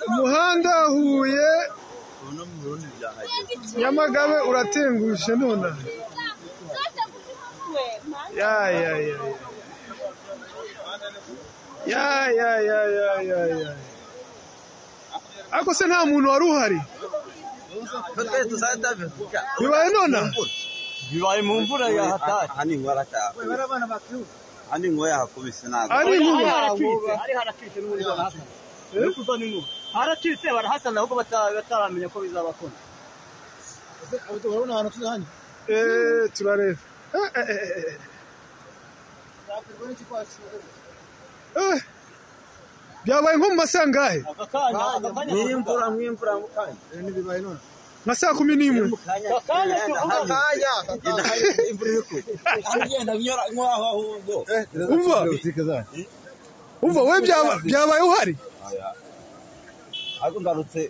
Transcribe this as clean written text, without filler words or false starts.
umuhanda Huye Nyamagabe uratengushe none ya ako se nta muntu wari uhari bibaye none bibaye mu mvura ya hatari ani ngoya hakubise nabi ari harakitse n'ubundi barahasana kuko ni ngo harakitse barahasana ahubwo bataramenya ko bizabakona urabona ahantu turi hano turareba byabaye nko mu masangahe mwimvura mukanya bibaye none nka saa 11 umva we byabaye uhari ariko ngarutse